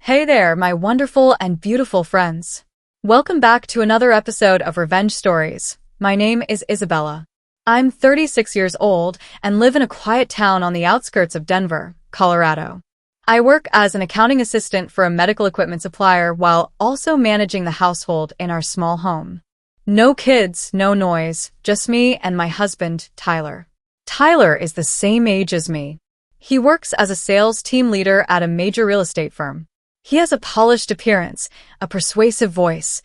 Hey there, my wonderful and beautiful friends. Welcome back to another episode of Revenge Stories. My name is Isabella. I'm 36 years old and live in a quiet town on the outskirts of Denver, Colorado. I work as an accounting assistant for a medical equipment supplier while also managing the household in our small home. No kids, no noise, just me and my husband, Tyler. Tyler is the same age as me. He works as a sales team leader at a major real estate firm. He has a polished appearance, a persuasive voice,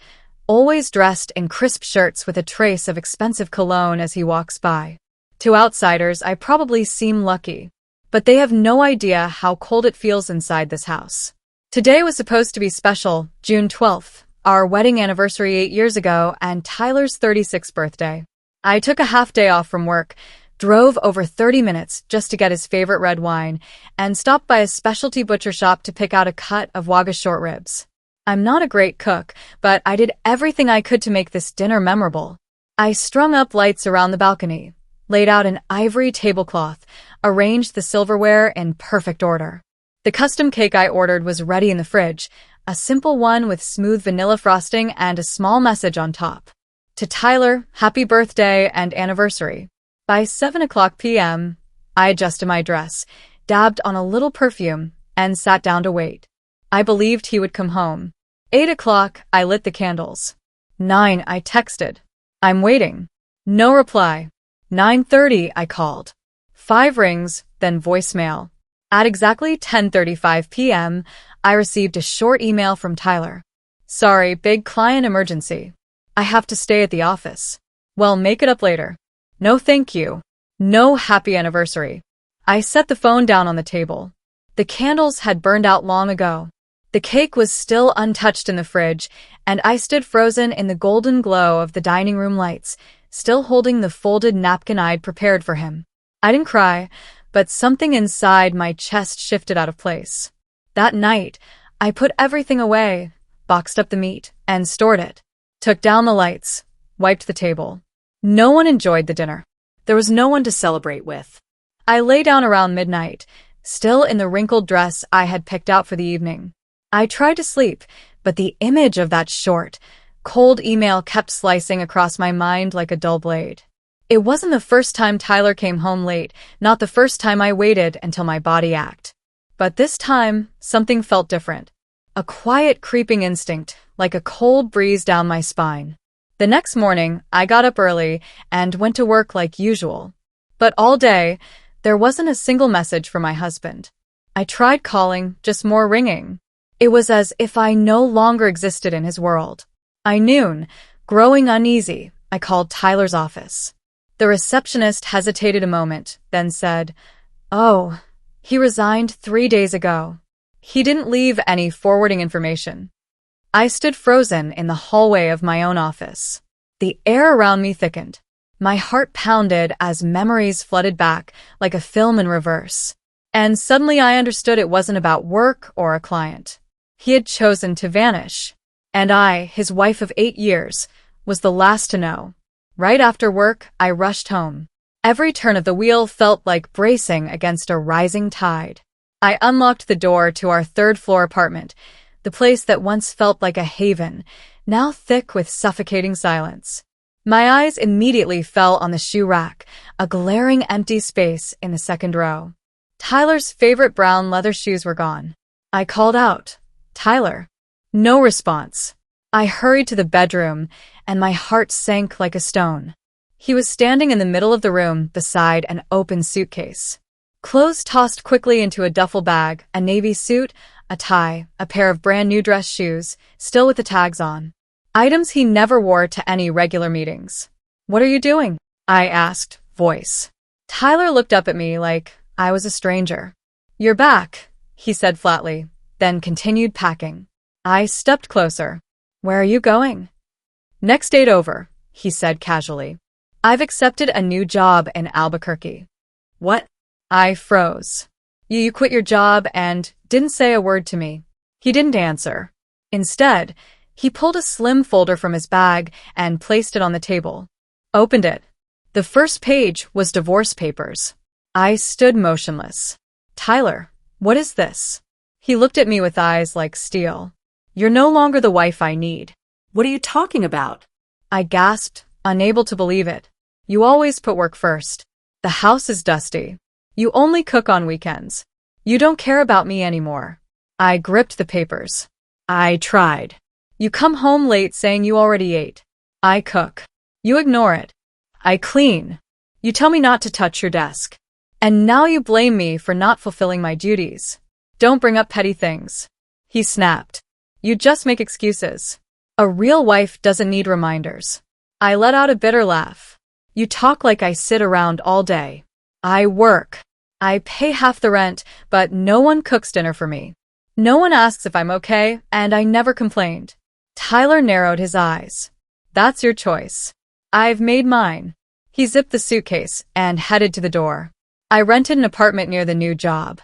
always dressed in crisp shirts with a trace of expensive cologne as he walks by. To outsiders, I probably seem lucky, but they have no idea how cold it feels inside this house. Today was supposed to be special, June 12th, our wedding anniversary 8 years ago, and Tyler's 36th birthday. I took a half day off from work, drove over 30 minutes just to get his favorite red wine, and stopped by a specialty butcher shop to pick out a cut of Wagyu short ribs. I'm not a great cook, but I did everything I could to make this dinner memorable. I strung up lights around the balcony, laid out an ivory tablecloth, arranged the silverware in perfect order. The custom cake I ordered was ready in the fridge, a simple one with smooth vanilla frosting and a small message on top. To Tyler, happy birthday and anniversary. By 7 o'clock p.m., I adjusted my dress, dabbed on a little perfume, and sat down to wait. I believed he would come home. 8 o'clock, I lit the candles. 9, I texted. I'm waiting. No reply. 9:30, I called. 5 rings, then voicemail. At exactly 10:35 p.m., I received a short email from Tyler. Sorry, big client emergency. I have to stay at the office. Well, make it up later. No thank you. No happy anniversary. I set the phone down on the table. The candles had burned out long ago. The cake was still untouched in the fridge, and I stood frozen in the golden glow of the dining room lights, still holding the folded napkin I'd prepared for him. I didn't cry, but something inside my chest shifted out of place. That night, I put everything away, boxed up the meat, and stored it. Took down the lights, wiped the table. No one enjoyed the dinner. There was no one to celebrate with. I lay down around midnight, still in the wrinkled dress I had picked out for the evening. I tried to sleep, but the image of that short, cold email kept slicing across my mind like a dull blade. It wasn't the first time Tyler came home late, not the first time I waited until my body ached. But this time, something felt different. A quiet creeping instinct, like a cold breeze down my spine. The next morning, I got up early and went to work like usual. But all day, there wasn't a single message from my husband. I tried calling, just more ringing. It was as if I no longer existed in his world. By noon, growing uneasy, I called Tyler's office. The receptionist hesitated a moment, then said, "Oh, he resigned 3 days ago." He didn't leave any forwarding information. I stood frozen in the hallway of my own office. The air around me thickened. My heart pounded as memories flooded back like a film in reverse. And suddenly I understood it wasn't about work or a client. He had chosen to vanish. And I, his wife of 8 years, was the last to know. Right after work, I rushed home. Every turn of the wheel felt like bracing against a rising tide. I unlocked the door to our third-floor apartment, the place that once felt like a haven, now thick with suffocating silence. My eyes immediately fell on the shoe rack, a glaring empty space in the second row. Tyler's favorite brown leather shoes were gone. I called out, "Tyler." No response. I hurried to the bedroom, and my heart sank like a stone. He was standing in the middle of the room beside an open suitcase. Clothes tossed quickly into a duffel bag, a navy suit, a tie, a pair of brand new dress shoes, still with the tags on. Items he never wore to any regular meetings. "What are you doing?" I asked, voice. Tyler looked up at me like I was a stranger. "You're back," he said flatly, then continued packing. I stepped closer. "Where are you going?" "Next date over," he said casually. "I've accepted a new job in Albuquerque." "What?" I froze. You quit your job and didn't say a word to me." He didn't answer. Instead, he pulled a slim folder from his bag and placed it on the table. Opened it. The first page was divorce papers. I stood motionless. "Tyler, what is this?" He looked at me with eyes like steel. You're no longer the wife I need. What are you talking about? I gasped, unable to believe it. You always put work first. The house is dusty. You only cook on weekends. You don't care about me anymore. I gripped the papers. I tried. You come home late saying you already ate. I cook. You ignore it. I clean. You tell me not to touch your desk. And now you blame me for not fulfilling my duties. Don't bring up petty things. He snapped. You just make excuses. A real wife doesn't need reminders. I let out a bitter laugh. You talk like I sit around all day. I work. I pay half the rent, but no one cooks dinner for me. No one asks if I'm okay, and I never complained. Tyler narrowed his eyes. That's your choice. I've made mine. He zipped the suitcase and headed to the door. I rented an apartment near the new job.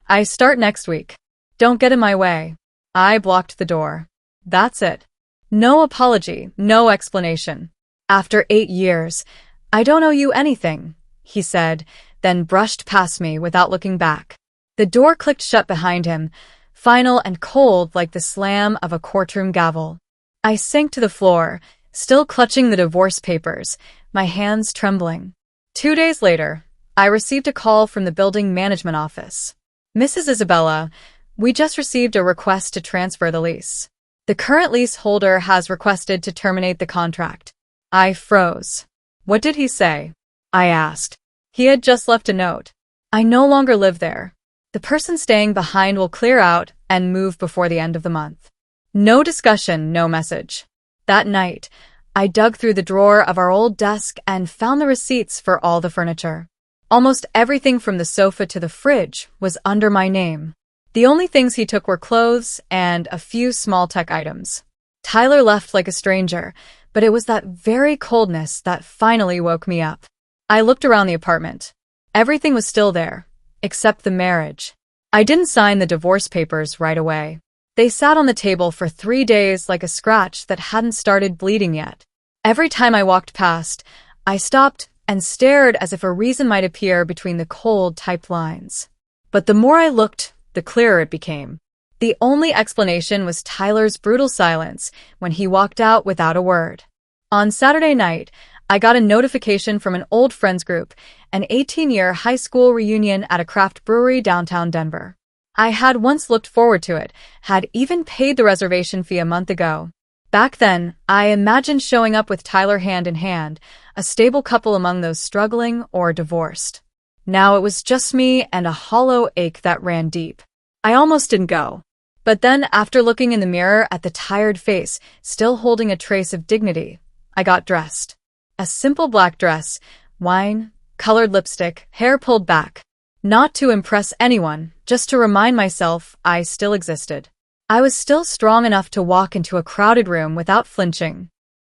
I start next week. Don't get in my way. I blocked the door. That's it. No apology, no explanation. After 8 years, I don't owe you anything, he said, then brushed past me without looking back. The door clicked shut behind him, final and cold like the slam of a courtroom gavel. I sank to the floor, still clutching the divorce papers, my hands trembling. 2 days later, I received a call from the building management office. Mrs. Isabella, we just received a request to transfer the lease. The current leaseholder has requested to terminate the contract. I froze. What did he say? I asked. He had just left a note. I no longer live there. The person staying behind will clear out and move before the end of the month. No discussion, no message. That night, I dug through the drawer of our old desk and found the receipts for all the furniture. Almost everything from the sofa to the fridge was under my name. The only things he took were clothes and a few small tech items. Tyler left like a stranger, but it was that very coldness that finally woke me up. I looked around the apartment. Everything was still there, except the marriage. I didn't sign the divorce papers right away. They sat on the table for 3 days like a scratch that hadn't started bleeding yet. Every time I walked past, I stopped and stared as if a reason might appear between the cold, typed lines. But the more I looked, the clearer it became. The only explanation was Tyler's brutal silence when he walked out without a word. On Saturday night, I got a notification from an old friends group, an 18-year high school reunion at a craft brewery downtown Denver. I had once looked forward to it, had even paid the reservation fee a month ago. Back then, I imagined showing up with Tyler hand in hand, a stable couple among those struggling or divorced. Now it was just me and a hollow ache that ran deep. I almost didn't go. But then, after looking in the mirror at the tired face, still holding a trace of dignity, I got dressed. A simple black dress, wine-colored lipstick, hair pulled back. Not to impress anyone, just to remind myself I still existed. I was still strong enough to walk into a crowded room without flinching.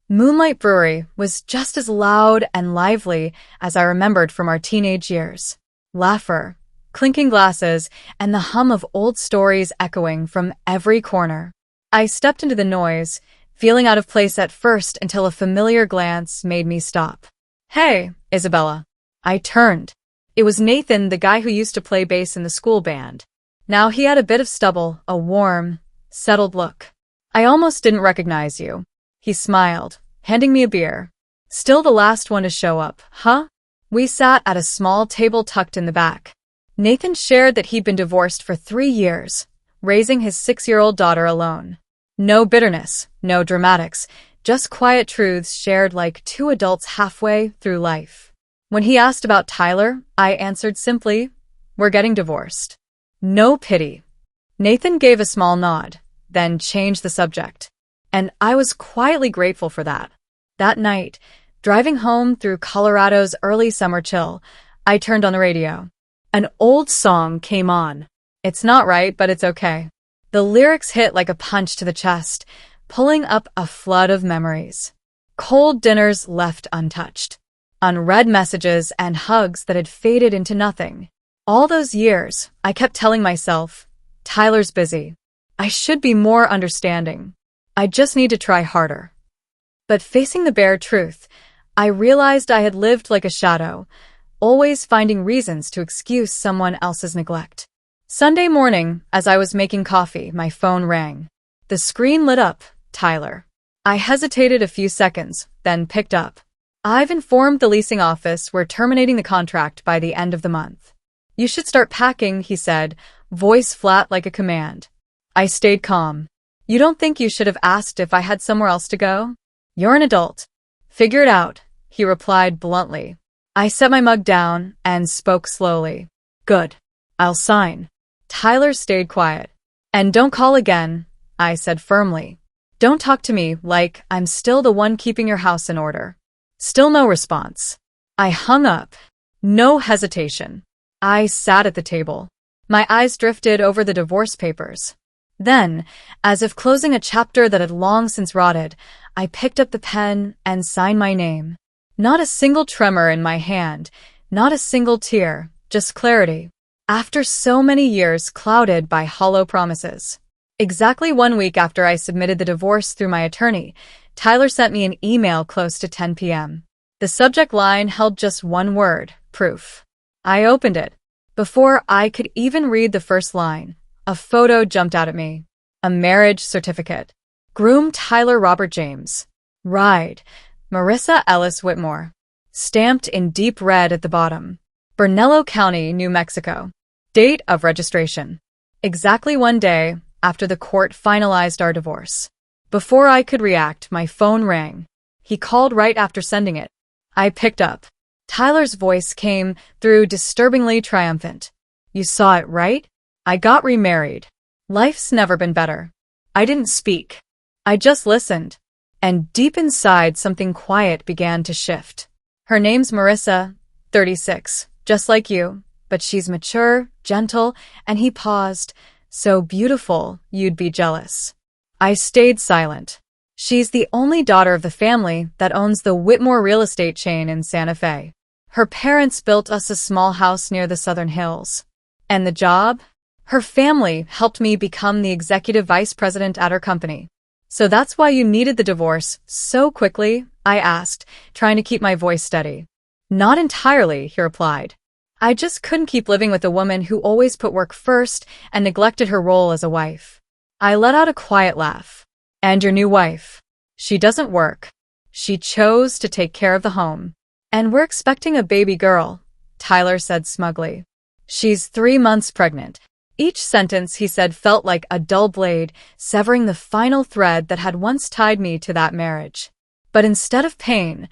Moonlight Brewery was just as loud and lively as I remembered from our teenage years. Laughter, clinking glasses, and the hum of old stories echoing from every corner. I stepped into the noise, feeling out of place at first until a familiar glance made me stop. Hey, Isabella. I turned. It was Nathan, the guy who used to play bass in the school band. Now he had a bit of stubble, a warm, settled look. I almost didn't recognize you. He smiled, handing me a beer. Still the last one to show up, huh? We sat at a small table tucked in the back. Nathan shared that he'd been divorced for 3 years, raising his 6-year-old daughter alone. No bitterness, no dramatics, just quiet truths shared like 2 adults halfway through life. When he asked about Tyler, I answered simply, "We're getting divorced." No pity. Nathan gave a small nod, then changed the subject. And I was quietly grateful for that. That night, driving home through Colorado's early summer chill, I turned on the radio. An old song came on. It's not right, but it's okay. The lyrics hit like a punch to the chest, pulling up a flood of memories. Cold dinners left untouched. Unread messages and hugs that had faded into nothing. All those years, I kept telling myself, Tyler's busy. I should be more understanding. I just need to try harder. But facing the bare truth, I realized I had lived like a shadow, always finding reasons to excuse someone else's neglect. Sunday morning, as I was making coffee, my phone rang. The screen lit up. Tyler. I hesitated a few seconds, then picked up. I've informed the leasing office we're terminating the contract by the end of the month. You should start packing, he said, voice flat like a command. I stayed calm. You don't think you should have asked if I had somewhere else to go? You're an adult. Figure it out, he replied bluntly. I set my mug down and spoke slowly. Good. I'll sign. Tyler stayed quiet. And don't call again, I said firmly. Don't talk to me like I'm still the one keeping your house in order. Still no response. I hung up. No hesitation. I sat at the table. My eyes drifted over the divorce papers. Then, as if closing a chapter that had long since rotted, I picked up the pen and signed my name. Not a single tremor in my hand, not a single tear, just clarity. After so many years clouded by hollow promises. Exactly 1 week after I submitted the divorce through my attorney, Tyler sent me an email close to 10 p.m. The subject line held just one word, proof. I opened it. Before I could even read the first line, a photo jumped out at me. A marriage certificate. Groom Tyler Robert James. Bride Marissa Ellis Whitmore. Stamped in deep red at the bottom. Bernalillo County, New Mexico. Date of registration. Exactly 1 day after the court finalized our divorce. Before I could react, my phone rang. He called right after sending it. I picked up. Tyler's voice came through disturbingly triumphant. You saw it, right? I got remarried. Life's never been better. I didn't speak. I just listened. And deep inside, something quiet began to shift. Her name's Marissa, 36, just like you, but she's mature, gentle, and he paused. So beautiful, you'd be jealous. I stayed silent. She's the only daughter of the family that owns the Whitmore real estate chain in Santa Fe. Her parents built us a small house near the Southern Hills. And the job? Her family helped me become the executive vice president at her company. So that's why you needed the divorce so quickly? I asked, trying to keep my voice steady. Not entirely, he replied. I just couldn't keep living with a woman who always put work first and neglected her role as a wife. I let out a quiet laugh. And your new wife? She doesn't work. She chose to take care of the home. And we're expecting a baby girl, Tyler said smugly. She's 3 months pregnant. Each sentence he said felt like a dull blade, severing the final thread that had once tied me to that marriage. But instead of pain,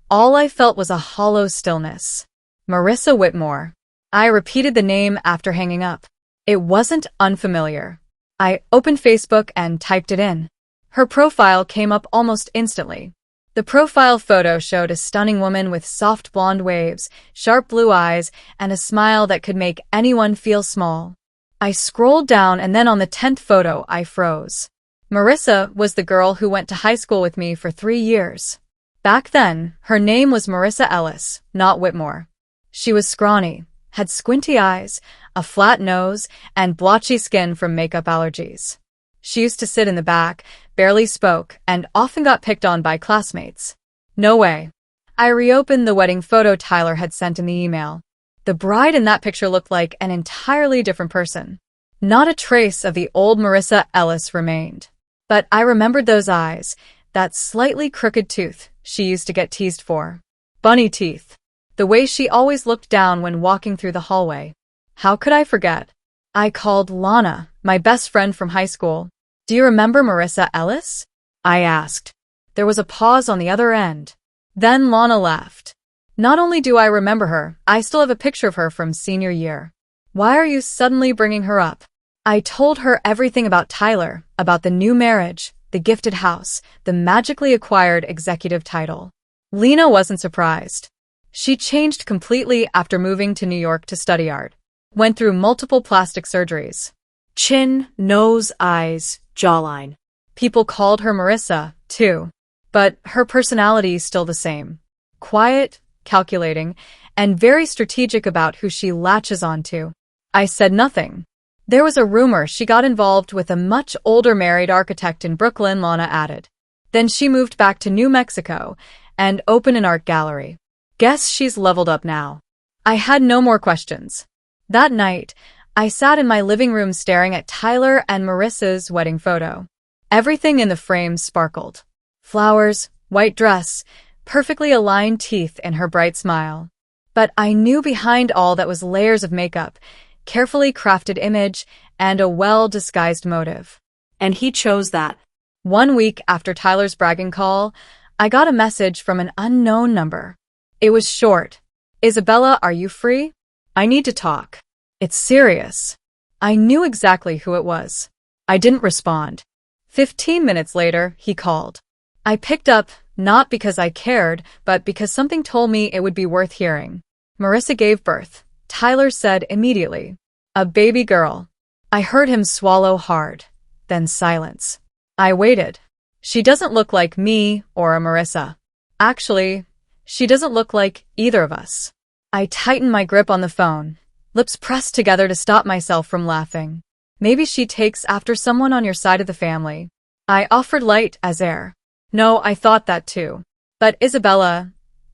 all I felt was a hollow stillness. Marissa Whitmore. I repeated the name after hanging up. It wasn't unfamiliar. I opened Facebook and typed it in. Her profile came up almost instantly. The profile photo showed a stunning woman with soft blonde waves, sharp blue eyes, and a smile that could make anyone feel small. I scrolled down and then on the 10th photo, I froze. Marissa was the girl who went to high school with me for 3 years. Back then, her name was Marissa Ellis, not Whitmore. She was scrawny, had squinty eyes, a flat nose, and blotchy skin from makeup allergies. She used to sit in the back, barely spoke, and often got picked on by classmates. No way. I reopened the wedding photo Tyler had sent in the email. The bride in that picture looked like an entirely different person. Not a trace of the old Marissa Ellis remained. But I remembered those eyes, that slightly crooked tooth she used to get teased for. Bunny teeth. The way she always looked down when walking through the hallway. How could I forget? I called Lana, my best friend from high school. Do you remember Marissa Ellis? I asked. There was a pause on the other end. Then Lana laughed. Not only do I remember her, I still have a picture of her from senior year. Why are you suddenly bringing her up? I told her everything about Tyler, about the new marriage, the gifted house, the magically acquired executive title. Lena wasn't surprised. She changed completely after moving to New York to study art. Went through multiple plastic surgeries. Chin, nose, eyes, jawline. People called her Marissa, too. But her personality's still the same. Quiet, calculating, and very strategic about who she latches onto. I said nothing. There was a rumor she got involved with a much older married architect in Brooklyn, Lana added. Then she moved back to New Mexico and opened an art gallery. Guess she's leveled up now. I had no more questions. That night, I sat in my living room staring at Tyler and Marissa's wedding photo. Everything in the frames sparkled. Flowers, white dress, perfectly aligned teeth in her bright smile. But I knew behind all that was layers of makeup, carefully crafted image, and a well-disguised motive. And he chose that. 1 week after Tyler's bragging call, I got a message from an unknown number. It was short. "Isabella, are you free? I need to talk. It's serious." I knew exactly who it was. I didn't respond. 15 minutes later, he called. I picked up, not because I cared, but because something told me it would be worth hearing. "Marissa gave birth," Tyler said immediately. "A baby girl." I heard him swallow hard, then silence. I waited. "She doesn't look like me or a Marissa. Actually, she doesn't look like either of us." I tightened my grip on the phone, lips pressed together to stop myself from laughing. "Maybe she takes after someone on your side of the family." I offered light as air. "No, I thought that too. But Isabella,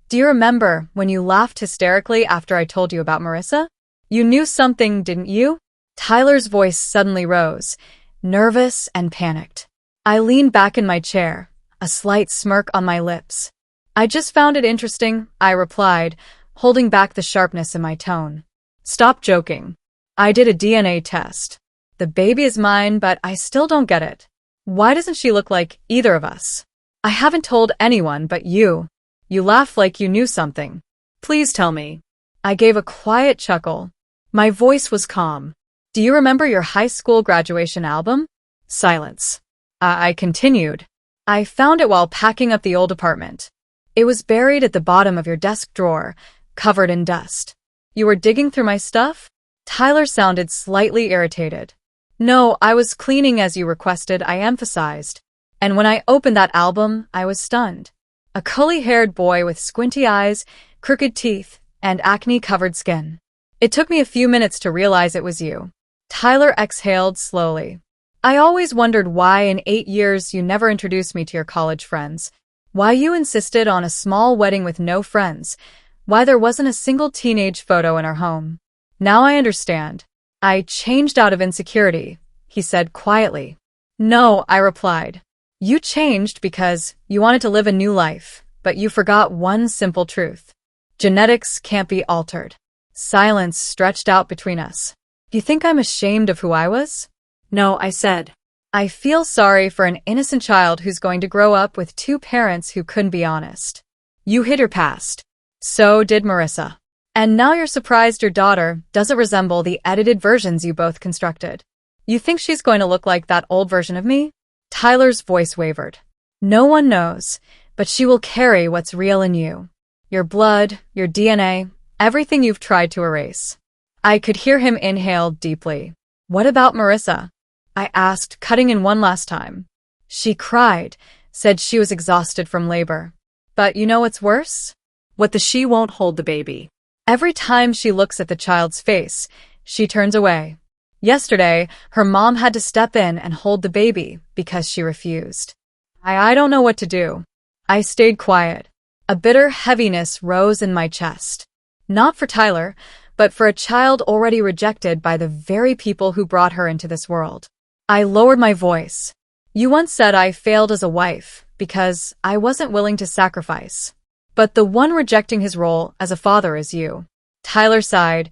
do you remember when you laughed hysterically after I told you about Marissa? You knew something, didn't you?" Tyler's voice suddenly rose, nervous and panicked. I leaned back in my chair, a slight smirk on my lips. "I just found it interesting," I replied, holding back the sharpness in my tone. "Stop joking. I did a DNA test. The baby is mine, but I still don't get it. Why doesn't she look like either of us? I haven't told anyone but you. You laugh like you knew something. Please tell me." I gave a quiet chuckle. My voice was calm. "Do you remember your high school graduation album?" Silence. I continued. "I found it while packing up the old apartment. It was buried at the bottom of your desk drawer, covered in dust. You were digging through my stuff?" Tyler sounded slightly irritated. "No, I was cleaning as you requested," I emphasized. And when I opened that album, I was stunned. A curly-haired boy with squinty eyes, crooked teeth, and acne-covered skin. It took me a few minutes to realize it was you. Tyler exhaled slowly. "I always wondered why in 8 years you never introduced me to your college friends. Why you insisted on a small wedding with no friends. Why there wasn't a single teenage photo in our home. Now I understand. I changed out of insecurity," he said quietly. "No," I replied. "You changed because you wanted to live a new life, but you forgot one simple truth. Genetics can't be altered." Silence stretched out between us. "You think I'm ashamed of who I was?" "No," I said. "I feel sorry for an innocent child who's going to grow up with 2 parents who couldn't be honest. You hid your past. So did Marissa. And now you're surprised your daughter doesn't resemble the edited versions you both constructed. You think she's going to look like that old version of me?" Tyler's voice wavered. "No one knows, but she will carry what's real in you. Your blood, your DNA, everything you've tried to erase." I could hear him inhale deeply. "What about Marissa?" I asked, cutting in one last time. "She cried, said she was exhausted from labor. But you know what's worse? What the she won't hold the baby. Every time she looks at the child's face, she turns away. Yesterday, her mom had to step in and hold the baby because she refused. I don't know what to do." I stayed quiet. A bitter heaviness rose in my chest. Not for Tyler, but for a child already rejected by the very people who brought her into this world. I lowered my voice. "You once said I failed as a wife because I wasn't willing to sacrifice. But the one rejecting his role as a father is you." Tyler sighed,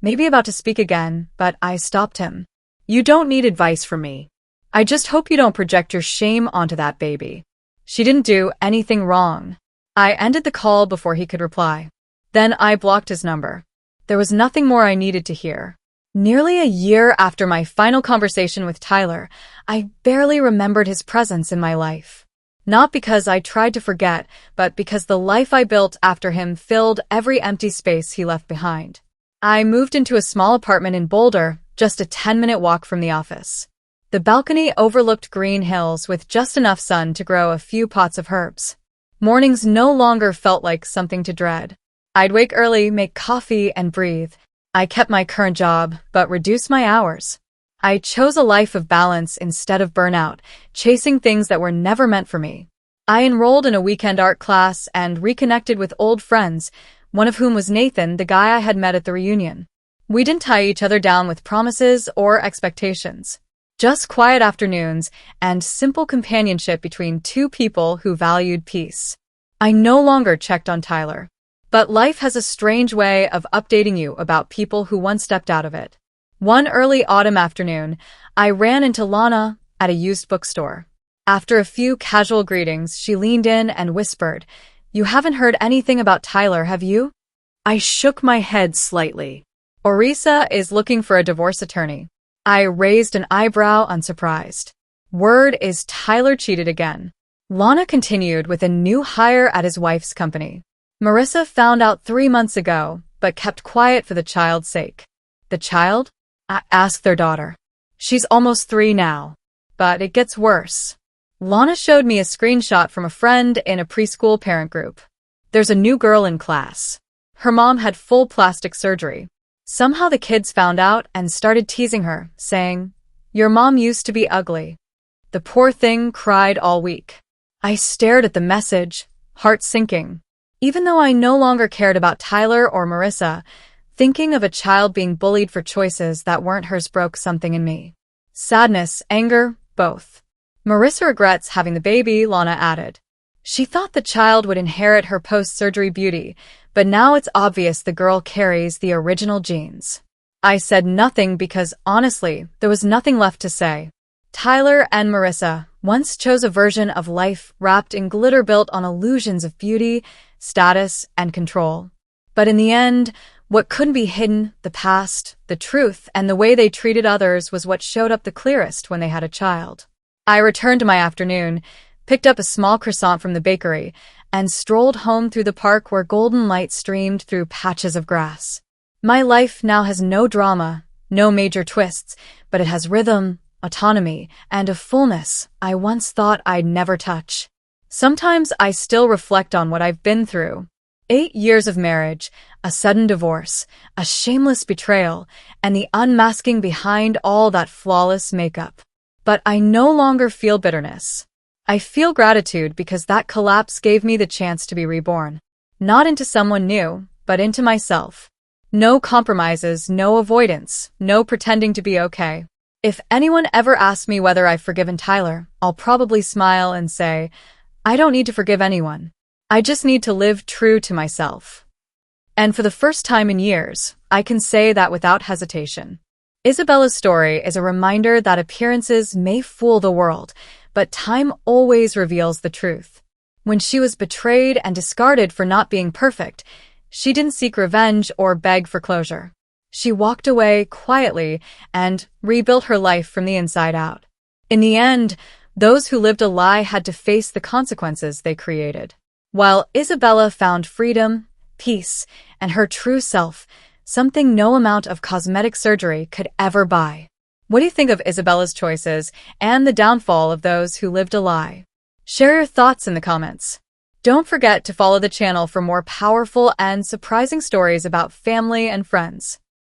maybe about to speak again, but I stopped him. "You don't need advice from me. I just hope you don't project your shame onto that baby. She didn't do anything wrong." I ended the call before he could reply. Then I blocked his number. There was nothing more I needed to hear. Nearly a year after my final conversation with Tyler, I barely remembered his presence in my life. Not because I tried to forget, but because the life I built after him filled every empty space he left behind. I moved into a small apartment in Boulder, just a 10-minute walk from the office. The balcony overlooked green hills with just enough sun to grow a few pots of herbs. Mornings no longer felt like something to dread. I'd wake early, make coffee, and breathe. I kept my current job, but reduced my hours. I chose a life of balance instead of burnout, chasing things that were never meant for me. I enrolled in a weekend art class and reconnected with old friends, one of whom was Nathan, the guy I had met at the reunion. We didn't tie each other down with promises or expectations. Just quiet afternoons and simple companionship between two people who valued peace. I no longer checked on Tyler. But life has a strange way of updating you about people who once stepped out of it. One early autumn afternoon, I ran into Lana at a used bookstore. After a few casual greetings, she leaned in and whispered, "You haven't heard anything about Tyler, have you?" I shook my head slightly. "Orisa is looking for a divorce attorney." I raised an eyebrow, unsurprised. "Word is Tyler cheated again." Lana continued with a new hire at his wife's company. "Marissa found out 3 months ago, but kept quiet for the child's sake." "The child?" I asked their daughter. "She's almost 3 now. But it gets worse." Lana showed me a screenshot from a friend in a preschool parent group. "There's a new girl in class. Her mom had full plastic surgery. Somehow the kids found out and started teasing her, saying, 'Your mom used to be ugly.' The poor thing cried all week." I stared at the message, heart sinking. Even though I no longer cared about Tyler or Marissa, thinking of a child being bullied for choices that weren't hers broke something in me. Sadness, anger, both. "Marissa regrets having the baby," Lana added. "She thought the child would inherit her post-surgery beauty, but now it's obvious the girl carries the original genes." I said nothing because, honestly, there was nothing left to say. Tyler and Marissa once chose a version of life wrapped in glitter built on illusions of beauty, status, and control. But in the end, what couldn't be hidden, the past, the truth, and the way they treated others was what showed up the clearest when they had a child. I returned to my afternoon, picked up a small croissant from the bakery, and strolled home through the park where golden light streamed through patches of grass. My life now has no drama, no major twists, but it has rhythm, autonomy, and a fullness I once thought I'd never touch. Sometimes I still reflect on what I've been through. 8 years of marriage, a sudden divorce, a shameless betrayal, and the unmasking behind all that flawless makeup. But I no longer feel bitterness. I feel gratitude because that collapse gave me the chance to be reborn. Not into someone new, but into myself. No compromises, no avoidance, no pretending to be okay. If anyone ever asks me whether I've forgiven Tyler, I'll probably smile and say, I don't need to forgive anyone. I just need to live true to myself. And for the first time in years, I can say that without hesitation. Isabella's story is a reminder that appearances may fool the world, but time always reveals the truth. When she was betrayed and discarded for not being perfect, she didn't seek revenge or beg for closure. She walked away quietly and rebuilt her life from the inside out. In the end, those who lived a lie had to face the consequences they created. While Isabella found freedom, peace, and her true self, something no amount of cosmetic surgery could ever buy. What do you think of Isabella's choices and the downfall of those who lived a lie? Share your thoughts in the comments. Don't forget to follow the channel for more powerful and surprising stories about family and friends.